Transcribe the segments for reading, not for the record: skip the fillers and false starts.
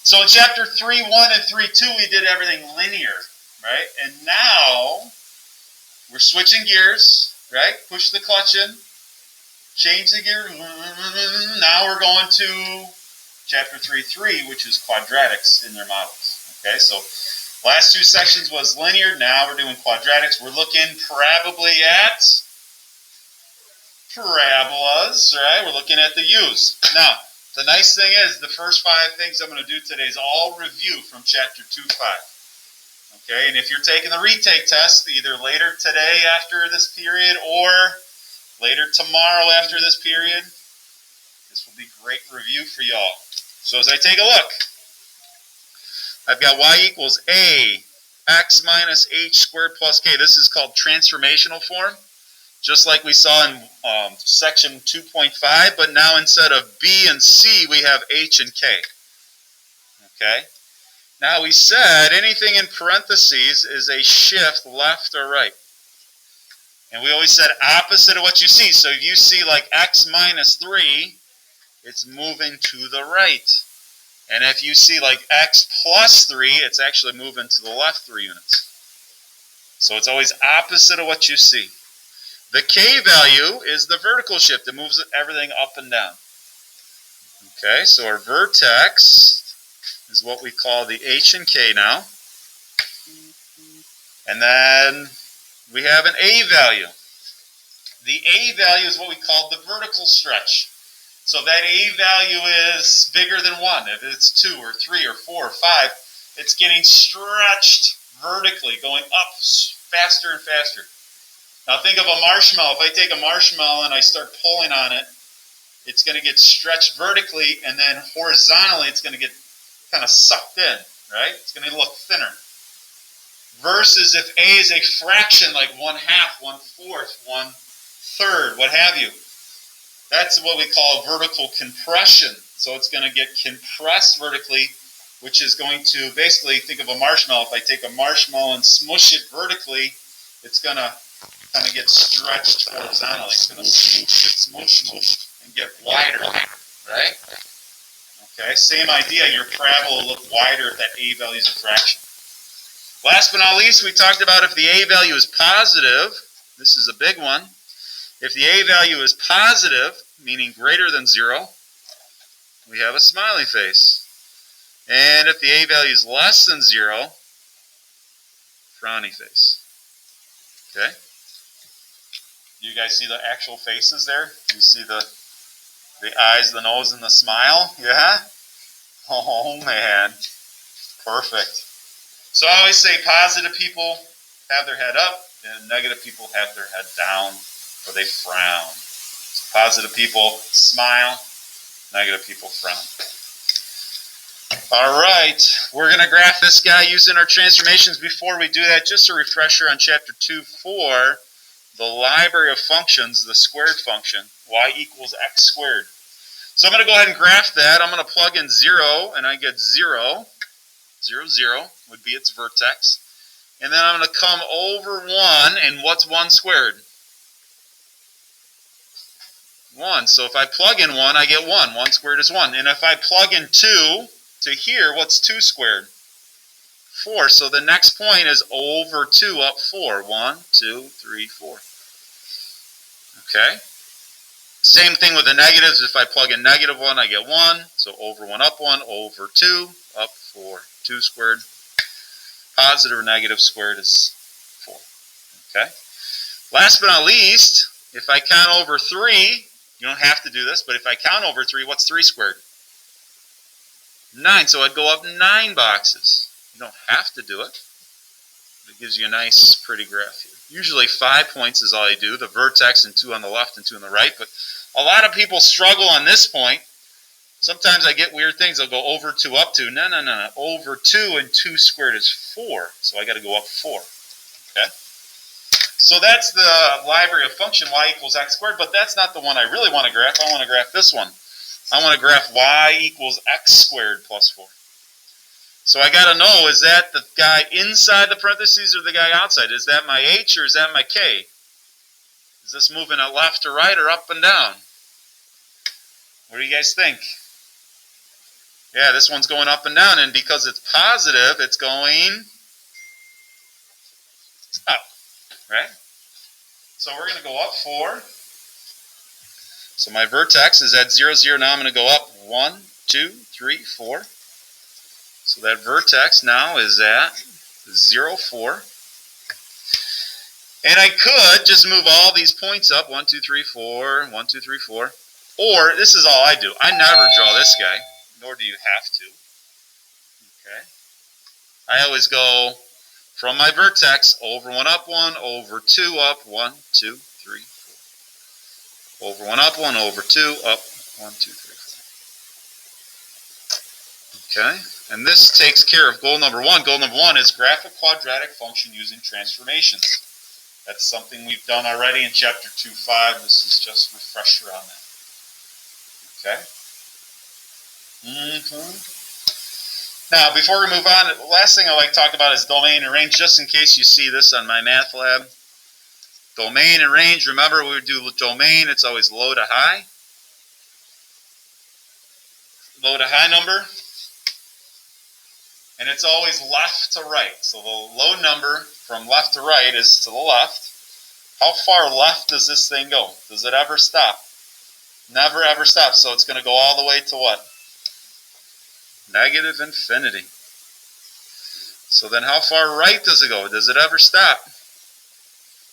So in chapter 3.1 and 3.2, we did everything linear, right? And now we're switching gears, right? Push the clutch in, change the gear. Now we're going to chapter 3.3, which is quadratics in their models. Okay, so last two sections was linear. Now we're doing quadratics. We're looking probably at parabolas, right? We're looking at the U's. Now, the nice thing is the first 5 things I'm going to do today is all review from chapter 2.5. Okay, and if you're taking the retake test, either later today after this period or later tomorrow after this period, this will be great review for y'all. So as I take a look, I've got y equals a x minus h squared plus k. This is called transformational form, just like we saw in section 2.5, but now instead of b and c, we have h and k. Okay? Now we said anything in parentheses is a shift left or right. And we always said opposite of what you see. So if you see like x minus 3, it's moving to the right. And if you see like x plus 3, it's actually moving to the left 3 units. So it's always opposite of what you see. The k value is the vertical shift. It moves everything up and down. Okay, so our vertex is what we call the h and k now. And then we have an a value. The a value is what we call the vertical stretch. So that a value is bigger than 1. If it's 2 or 3 or 4 or 5, it's getting stretched vertically, going up faster and faster. Now think of a marshmallow. If I take a marshmallow and I start pulling on it, it's going to get stretched vertically, and then horizontally it's going to get kind of sucked in, right? It's going to look thinner. Versus if a is a fraction, like 1/2, 1/4, 1/3, what have you. That's what we call vertical compression. So it's going to get compressed vertically, which is going to basically, think of a marshmallow. If I take a marshmallow and smush it vertically, it's going to kind of get stretched horizontally. It's going to smush and get wider, right? Okay, same idea. Your parabola will look wider if that a value is a fraction. Last but not least, we talked about if the a value is positive. This is a big one. If the a value is positive, meaning greater than 0, we have a smiley face. And if the a value is less than 0, frowny face. Okay? You guys see the actual faces there? You see the eyes, the nose, and the smile? Yeah? Oh, man. Perfect. So I always say positive people have their head up, and negative people have their head down, or they frown. So positive people smile, negative people frown. All right, we're going to graph this guy using our transformations. Before we do that, just a refresher on chapter 2.4, the library of functions, the squared function, y equals x squared. So I'm going to go ahead and graph that. I'm going to plug in 0, and I get 0. 0, 0 would be its vertex. And then I'm going to come over 1, and what's 1 squared? 1. So if I plug in 1, I get 1. 1 squared is 1. And if I plug in 2 to here, what's 2 squared? 4. So the next point is over 2 up 4. 1, 2, 3, 4. Okay? Same thing with the negatives. If I plug in negative 1, I get 1. So over 1 up 1, over 2, up 4. 2 squared. Positive or negative squared is 4. Okay? Last but not least, if I count over 3, you don't have to do this, but if I count over 3, what's 3 squared? 9. So I'd go up 9 boxes. You don't have to do it. It gives you a nice, pretty graph here. Usually 5 points is all I do, the vertex and 2 on the left and 2 on the right, but a lot of people struggle on this point. Sometimes I get weird things. They'll go over 2, up 2. No. Over 2 and 2 squared is 4. So I got to go up 4. Okay? So that's the library of function y equals x squared, but that's not the one I really want to graph. I want to graph this one. I want to graph y equals x squared plus 4. So I got to know, is that the guy inside the parentheses or the guy outside? Is that my h or is that my k? Is this moving at left or right or up and down? What do you guys think? Yeah, this one's going up and down, and because it's positive, it's going up, right? So we're going to go up 4. So my vertex is at 0, 0. Now I'm going to go up 1, 2, 3, 4. So that vertex now is at 0, 4. And I could just move all these points up, 1, 2, 3, 4, 1, 2, 3, 4. Or, this is all I do. I never draw this guy, nor do you have to. Okay. I always go from my vertex, over 1, up 1, over 2, up 1, 2, 3, 4. Over 1, up 1, over 2, up 1, 2, 3, 4. Okay. And this takes care of goal number 1. Goal number 1 is graph a quadratic function using transformations. That's something we've done already in chapter 2.5. This is just a refresher on that. Okay? Now, before we move on, the last thing I like to talk about is domain and range, just in case you see this on my math lab. Domain and range, remember when we do domain, it's always low to high. Low to high number. And it's always left to right. So the low number from left to right is to the left. How far left does this thing go? Does it ever stop? Never ever stop. So it's going to go all the way to what? Negative infinity. So then how far right does it go? Does it ever stop?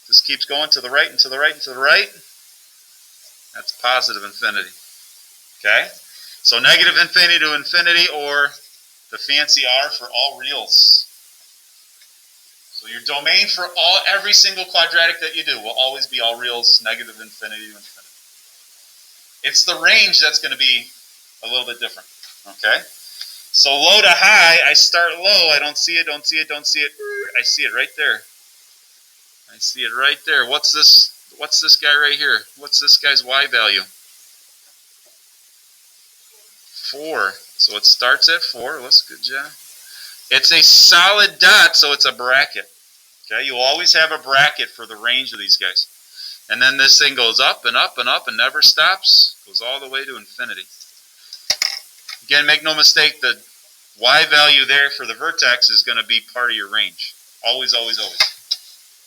Just keeps going to the right and to the right and to the right. That's positive infinity. Okay? So negative infinity to infinity, or the fancy R for all reals. So your domain for every single quadratic that you do will always be all reals, negative infinity to infinity. It's the range that's going to be a little bit different. Okay? So low to high, I start low. I don't see it, don't see it, don't see it. I see it right there. I see it right there. What's this guy right here? What's this guy's Y value? 4. So it starts at 4. That's good job. It's a solid dot, so it's a bracket. Okay, you always have a bracket for the range of these guys. And then this thing goes up and up and up and never stops. Goes all the way to infinity. Again, make no mistake, the Y value there for the vertex is going to be part of your range. Always, always, always.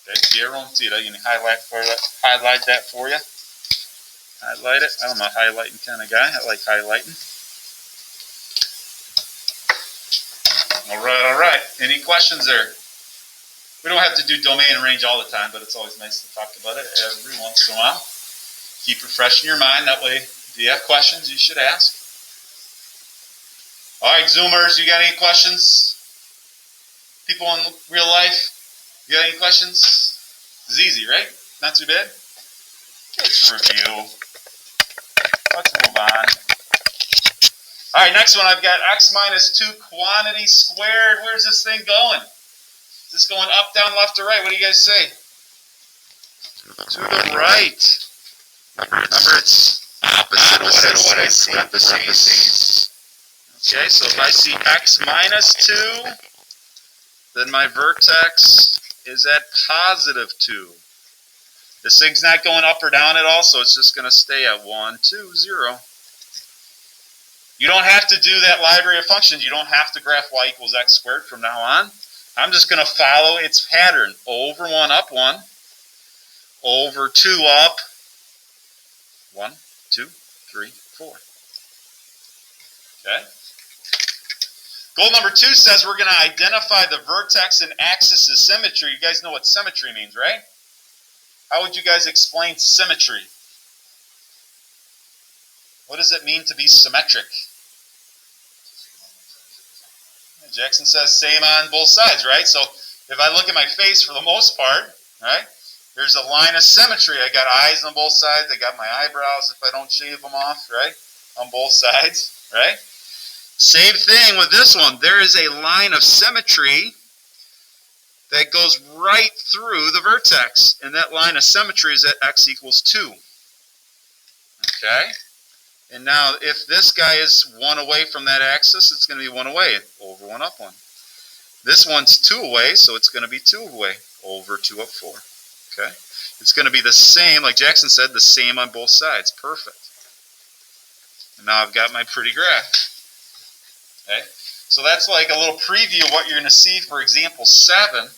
Okay, see everyone? See that? You can highlight that for you. Highlight it. I'm a highlighting kind of guy. I like highlighting. All right. Any questions there? We don't have to do domain and range all the time, but it's always nice to talk about it every once in a while. Keep refreshing your mind. That way, if you have questions, you should ask. All right, Zoomers, you got any questions? People in real life, you got any questions? It's easy, right? Not too bad? Let's review. Let's move on. All right, next one, I've got x minus 2 quantity squared. Where's this thing going? Is this going up, down, left, or right? What do you guys say? To the right. Remember, it's opposite of what I see. Okay, so if I see x minus 2, then my vertex is at positive 2. This thing's not going up or down at all, so it's just going to stay at 1, 2, 0. You don't have to do that library of functions. You don't have to graph y equals x squared from now on. I'm just going to follow its pattern. Over 1, up 1. Over 2, up 1, 2, 3, 4. Okay? Goal number 2 says we're going to identify the vertex and axis of symmetry. You guys know what symmetry means, right? How would you guys explain symmetry? What does it mean to be symmetric? Jackson says same on both sides, right? So if I look at my face for the most part, right, there's a line of symmetry. I got eyes on both sides. I got my eyebrows if I don't shave them off, right, on both sides, right? Same thing with this one. There is a line of symmetry that goes right through the vertex, and that line of symmetry is at x equals 2. Okay? And now, if this guy is 1 away from that axis, it's going to be 1 away. Over 1, up 1. This one's 2 away, so it's going to be 2 away. Over 2, up 4. Okay? It's going to be the same, like Jackson said, the same on both sides. Perfect. And now I've got my pretty graph. Okay? So that's like a little preview of what you're going to see for example 7.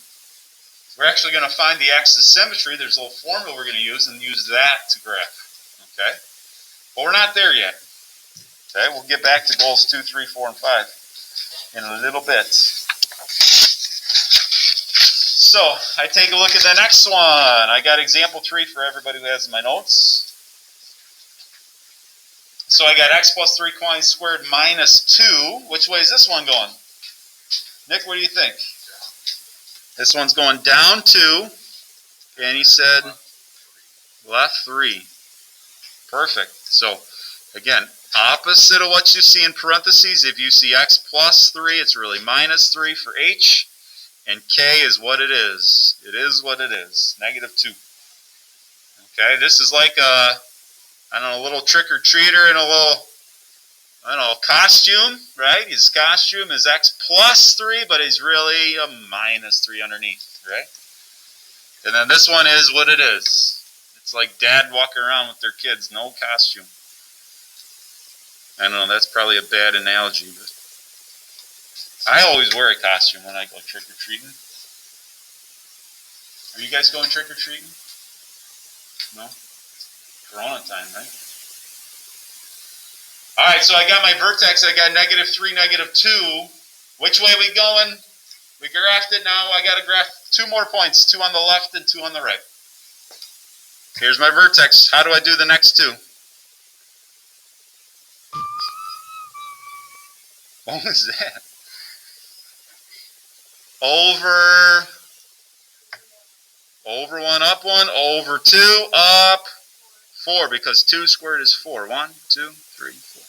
We're actually going to find the axis symmetry. There's a little formula we're going to use and use that to graph. Okay? But we're not there yet. Okay? We'll get back to goals 2, 3, 4, and 5 in a little bit. So I take a look at the next one. I got example 3 for everybody who has my notes. So I got x plus 3 quantity squared minus 2. Which way is this one going? Nick, what do you think? This one's going down 2. And he said left 3. Perfect. So again, opposite of what you see in parentheses. If you see x plus 3, it's really minus 3 for h. And k is what it is. It is what it is. Negative 2. Okay, this is like a, I don't know, a little trick-or-treater in a little, I don't know, costume, right? His costume is x plus 3, but he's really a minus 3 underneath, right? And then this one is what it is. It's like dad walking around with their kids, no costume. I don't know, that's probably a bad analogy, but I always wear a costume when I go trick-or-treating. Are you guys going trick-or-treating? No? Corona time, right? Alright, so I got my vertex. I got negative 3, negative 2. Which way are we going? We graphed it now. I got to graph 2 more points. 2 on the left and 2 on the right. Here's my vertex. How do I do the next 2? What was that? Over 1, up 1, over 2, up 4, because 2 squared is 4. 1, 2, 3, 4.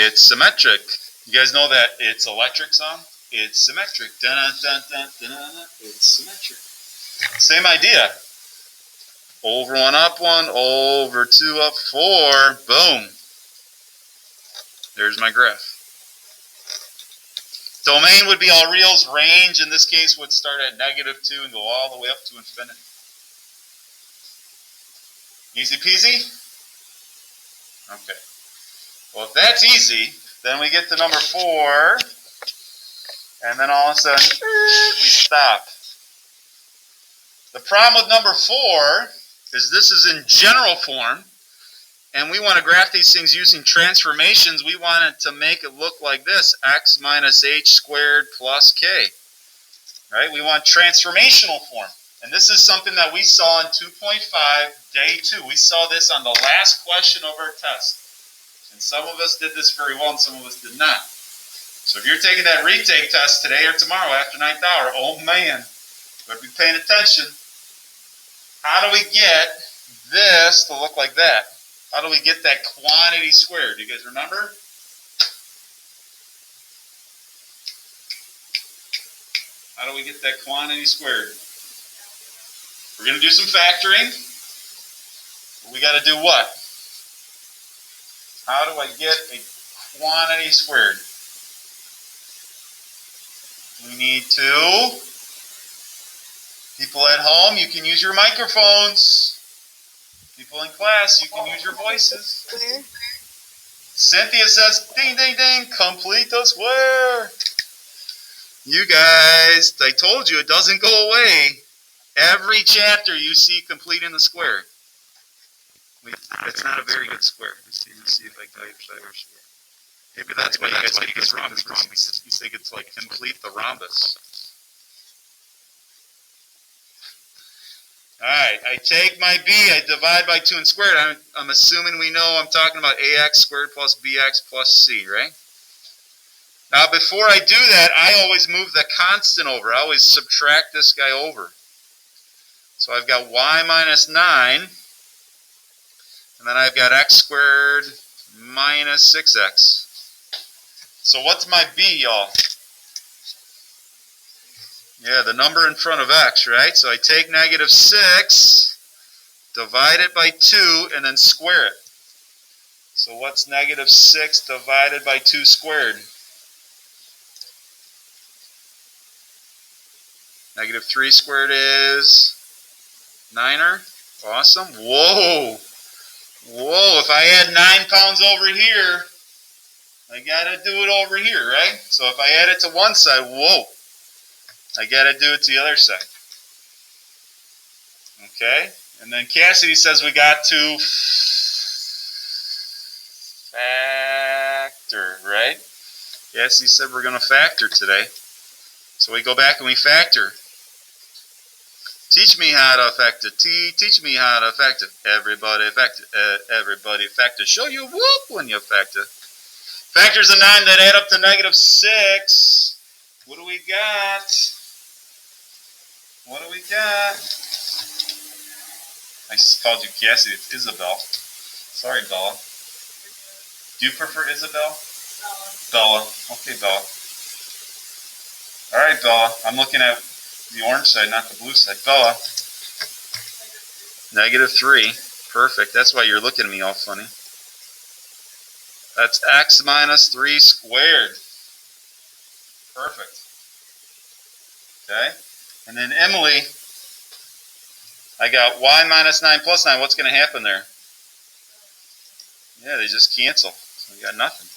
It's symmetric. You guys know that It's Electric song? It's symmetric. Dun, dun, dun, dun, dun, dun. It's symmetric. Same idea. Over 1, up 1, over 2, up 4. Boom. There's my graph. Domain would be all reals. Range, in this case, would start at negative 2 and go all the way up to infinity. Easy peasy? Okay. Well, if that's easy, then we get to number 4, and then all of a sudden, we stop. The problem with number 4 is this is in general form, and we want to graph these things using transformations. We want it to make it look like this, x minus h squared plus k. Right? We want transformational form. And this is something that we saw in 2.5, day 2. We saw this on the last question of our test. And some of us did this very well and some of us did not. So if you're taking that retake test today or tomorrow after 9th hour, oh man, better be paying attention. How do we get this to look like that? How do we get that quantity squared? Do you guys remember? How do we get that quantity squared? We're going to do some factoring. We got to do what? How do I get a quantity squared? We need to. People at home, you can use your microphones. People in class, you can use your voices. Cynthia says, ding, ding, ding, complete the square. You guys, I told you it doesn't go away. Every chapter you see completing the square. It's not a very good square. Let's see if I can type square. Maybe that's why you guys think it's rhombus. You think it's like complete the rhombus. Alright, I take my b, I divide by 2 and square it. I'm assuming we know I'm talking about ax squared plus bx plus c, right? Now before I do that, I always move the constant over. I always subtract this guy over. So I've got y minus 9, and then I've got x squared minus 6x. So what's my b, y'all? Yeah, the number in front of x, right? So I take negative 6, divide it by 2, and then square it. So what's negative 6 divided by 2 squared? Negative 3 squared is 9er. Awesome. Whoa. Whoa, if I had 9 pounds over here, I gotta do it over here, right? So if I add it to one side, whoa, I gotta do it to the other side. Okay, and then Cassidy says we got to factor, right? Cassidy said we're gonna factor today. So we go back and we factor. Teach me how to factor. Teach me how to factor. Everybody factor. Everybody factor. Show you whoop when you factor. Factors of 9 that add up to -6. What do we got? What do we got? I just called you Cassidy. It's Isabel. Sorry, Bella. Do you prefer Isabel? Bella. Okay, Bella. All right, Bella. I'm looking at the orange side, not the blue side. Bella. -3. Perfect. That's why you're looking at me all funny. That's x minus 3 squared. Perfect. Okay. And then Emily, I got y minus 9 plus 9. What's going to happen there? Yeah, they just cancel. So we got nothing.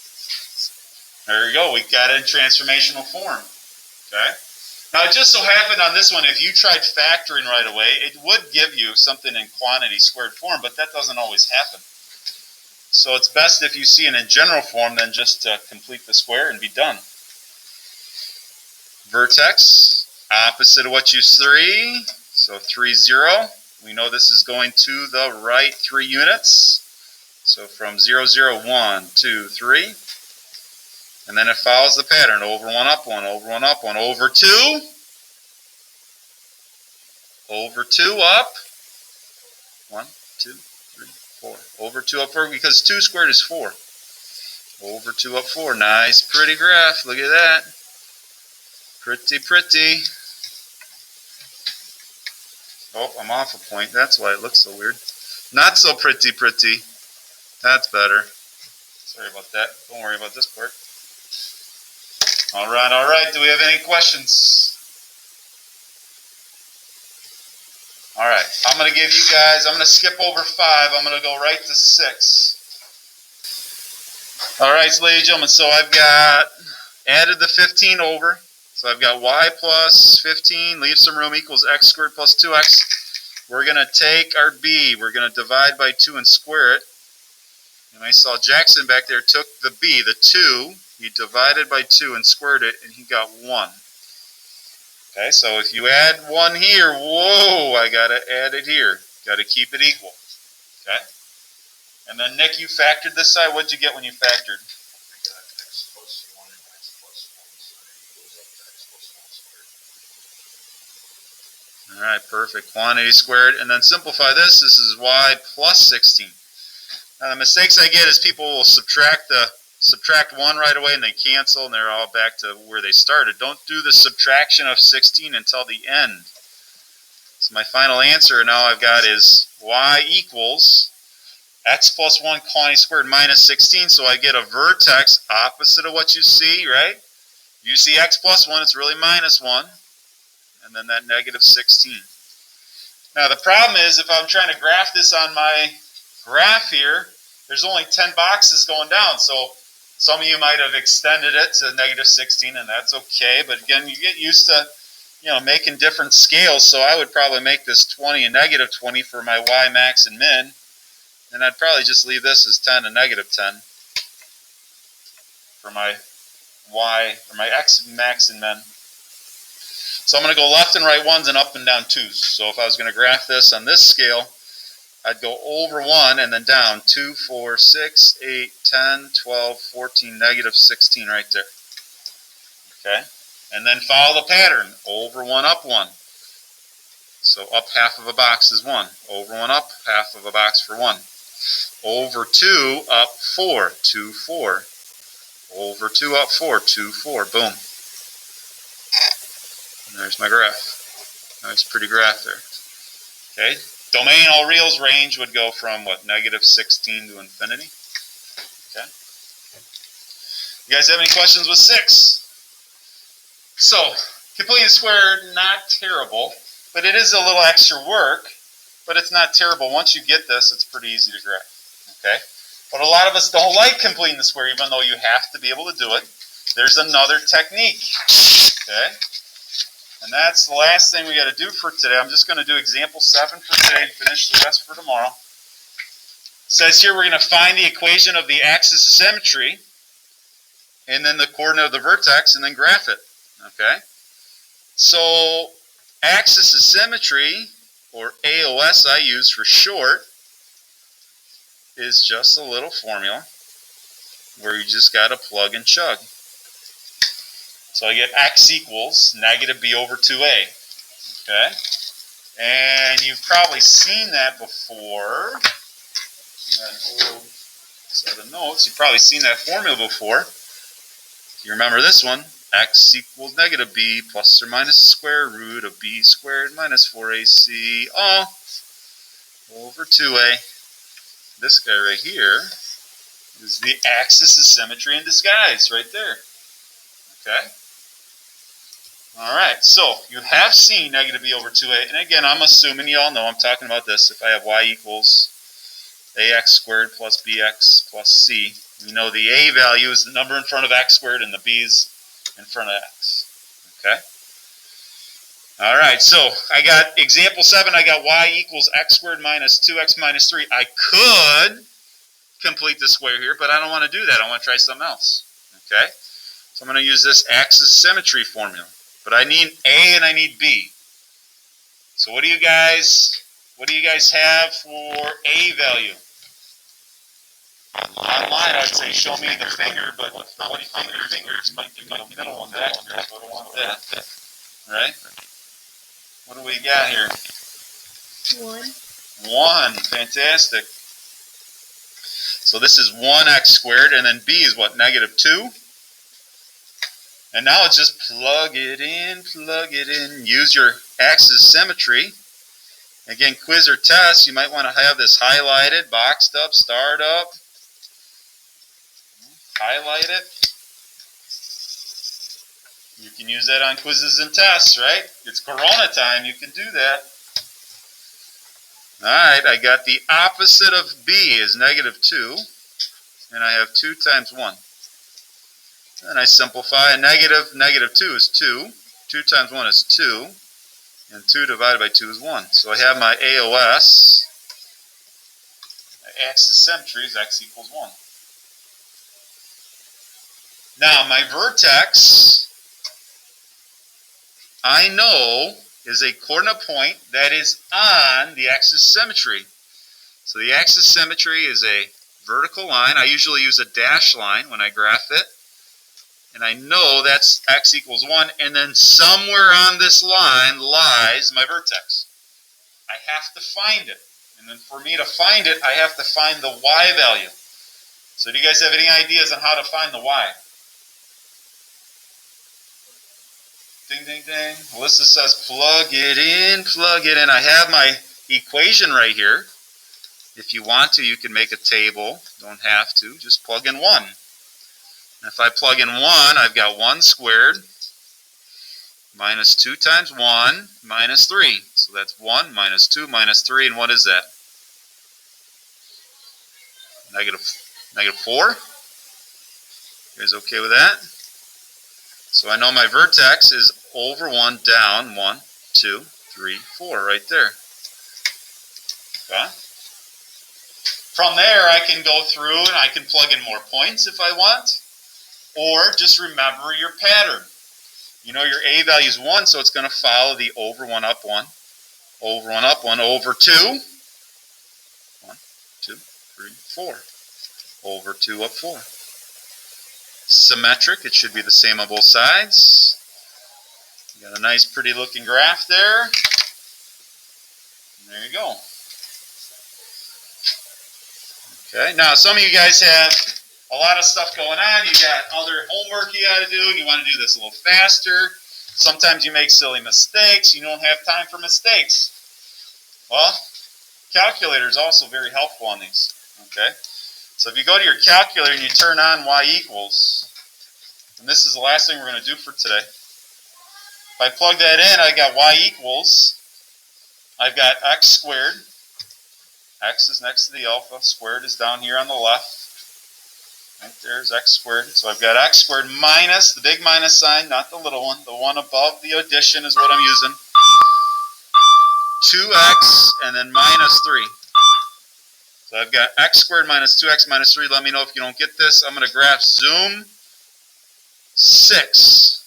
There you go. We got it in transformational form. Okay. Now, it just so happened on this one, if you tried factoring right away, it would give you something in quantity squared form, but that doesn't always happen. So it's best if you see it in general form than just to complete the square and be done. Vertex, opposite of what you see. So 3, 0. We know this is going to the right 3 units. So from 0, 0, 1, 2, 3. And then it follows the pattern. Over 1, up 1, over 1, up 1, over 2. Over 2, up. 1, 2, 3, 4. Over 2, up 4, because 2 squared is 4. Over 2, up 4. Nice, pretty graph. Look at that. Pretty, pretty. Oh, I'm off a point. That's why it looks so weird. Not so pretty, pretty. That's better. Sorry about that. Don't worry about this part. All right, all right. Do we have any questions? All right. I'm going to give you guys, I'm going to skip over 5. I'm going to go right to 6. All right, so ladies and gentlemen, so I've got added the 15 over. So I've got y plus 15, leave some room, equals x squared plus 2x. We're going to take our b. We're going to divide by 2 and square it. And I saw Jackson back there took the b, the 2. He divided by 2 and squared it, and he got 1. Okay, so if you add 1 here, whoa, I got to add it here. Got to keep it equal. Okay? And then, Nick, you factored this side. What did you get when you factored? I got x plus 1 and x plus 1 side equals up to x plus 1 squared. All right, perfect. Quantity squared. And then simplify this. This is y plus 16. Now, the mistakes I get is people will subtract 1 right away and they cancel and they're all back to where they started. Don't do the subtraction of 16 until the end. So my final answer now I've got is y equals x plus 1 quantity squared minus 16. So I get a vertex opposite of what you see, right? You see x plus 1, it's really minus 1. And then that negative 16. Now the problem is if I'm trying to graph this on my graph here, there's only 10 boxes going down. So some of you might have extended it to negative 16, and that's okay. But again, you get used to, making different scales. So I would probably make this 20 and negative 20 for my y max and min. And I'd probably just leave this as 10 and negative 10 for my y, or my x max and min. So I'm going to go left and right 1s and up and down 2s. So if I was going to graph this on this scale, I'd go over 1 and then down 2, 4, 6, 8, 10, 12, 14, negative 16 right there. Okay? And then follow the pattern. Over 1, up 1. So up half of a box is 1. Over 1, up half of a box for 1. Over 2, up 4. 2, 4. Over 2, up 4. 2, 4. Boom. And there's my graph. Nice pretty graph there. Okay? Domain all reals range would go from, what, negative 16 to infinity? Okay. You guys have any questions with 6? So, completing the square, not terrible, but it is a little extra work, but it's not terrible. Once you get this, it's pretty easy to graph. Okay? But a lot of us don't like completing the square, even though you have to be able to do it. There's another technique, okay? And that's the last thing we got to do for today. I'm just going to do example 7 for today and finish the rest for tomorrow. It says here we're going to find the equation of the axis of symmetry, and then the coordinate of the vertex, and then graph it, okay? So axis of symmetry, or AOS I use for short, is just a little formula where you just got to plug and chug. So I get x equals negative b over 2a, okay? And you've probably seen that before. An old set of notes. You've probably seen that formula before. You remember this one, x equals negative b plus or minus the square root of b squared minus 4ac all over 2a. This guy right here is the axis of symmetry in disguise right there. Okay? Alright, so you have seen negative b over 2a, and again, I'm assuming you all know I'm talking about this. If I have y equals ax squared plus bx plus c, we know the a value is the number in front of x squared and the b is in front of x. Okay? Alright, so I got example 7, I got y equals x squared minus 2x minus 3. I could complete the square here, but I don't want to do that. I want to try something else. Okay? So I'm going to use this axis symmetry formula. But I need a and I need b. So what do you guys have for a value? Online, I'd say show me the finger, but 20 fingers might give me a middle one back here, so I don't want that. Right? What do we got here? 1. Fantastic. So this is 1x squared, and then b is what? Negative 2? And now it's just plug it in. Use your axis symmetry. Again, quiz or test, you might want to have this highlighted, boxed up, starred up. Highlight it. You can use that on quizzes and tests, right? It's Corona time, you can do that. Alright, I got the opposite of b is negative 2, and I have 2 times 1. And I simplify, and negative 2 is 2, 2 times 1 is 2, and 2 divided by 2 is 1. So I have my AOS, my axis symmetry is x equals 1. Now my vertex, I know, is a coordinate point that is on the axis symmetry. So the axis symmetry is a vertical line. I usually use a dashed line when I graph it. And I know that's x equals 1. And then somewhere on this line lies my vertex. I have to find it. And then for me to find it, I have to find the y value. So do you guys have any ideas on how to find the y? Ding, ding, ding. Melissa says plug it in. I have my equation right here. If you want to, you can make a table. Don't have to. Just plug in 1. And if I plug in 1, I've got 1 squared minus 2 times 1 minus 3. So that's 1 minus 2 minus 3. And what is that? Negative 4? You guys okay with that? So I know my vertex is over 1, down 1, 2, 3, 4 right there. Okay. From there, I can go through and I can plug in more points if I want. Or just remember your pattern. You know your a value is 1, so it's going to follow the over 1, up 1. Over 1, up 1, over 2. 1, 2, 3, 4. Over 2, up 4. Symmetric, it should be the same on both sides. You got a nice pretty looking graph there. And there you go. Okay, now some of you guys have a lot of stuff going on. You got other homework you got to do. You want to do this a little faster. Sometimes you make silly mistakes. You don't have time for mistakes. Well, calculator is also very helpful on these. Okay, so if you go to your calculator and you turn on y equals, and this is the last thing we're going to do for today. If I plug that in, I got y equals, I've got x squared X is next to the alpha. Squared is down here on the left. Right there's x squared. So I've got x squared minus the big minus sign, not the little one. The one above the addition is what I'm using. 2x and then minus 3. So I've got x squared minus 2x minus 3. Let me know if you don't get this. I'm going to graph zoom 6.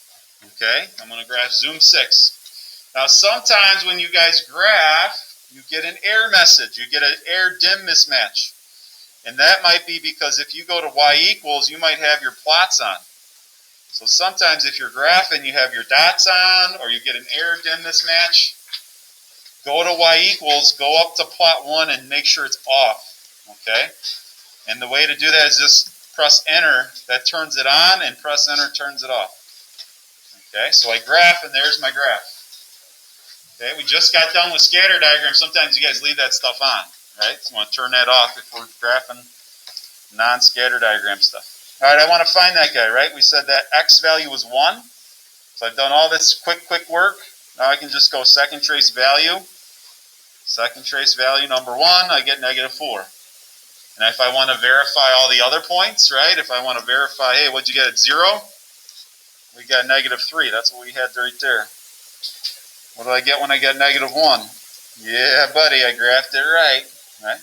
Okay, I'm going to graph zoom 6. Now sometimes when you guys graph, you get an error message. You get an error dim mismatch. And that might be because if you go to y equals, you might have your plots on. So sometimes if you're graphing, you have your dots on, or you get an error dim mismatch. Go to y equals, go up to plot 1 and make sure it's off. Okay? And the way to do that is just press enter, that turns it on, and press enter turns it off. Okay, so I graph, and there's my graph. Okay, we just got done with scatter diagrams. Sometimes you guys leave that stuff on, right? So you want to turn that off if we're graphing non-scatter diagram stuff. All right, I want to find that guy, right? We said that x value was 1. So I've done all this quick work. Now I can just go second trace value. Second trace value number 1, I get negative 4. And if I want to verify all the other points, right? If I want to verify, hey, what'd you get at 0? We got negative 3. That's what we had right there. What did I get when I got negative 1? Yeah, buddy, I graphed it right. Right?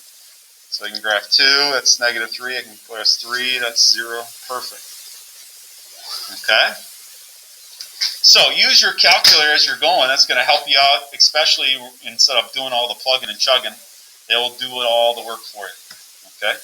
So I can graph 2, that's negative 3. I can press 3, that's 0. Perfect. Okay? So use your calculator as you're going. That's going to help you out, especially instead of doing all the plugging and chugging. It will do all the work for you. Okay?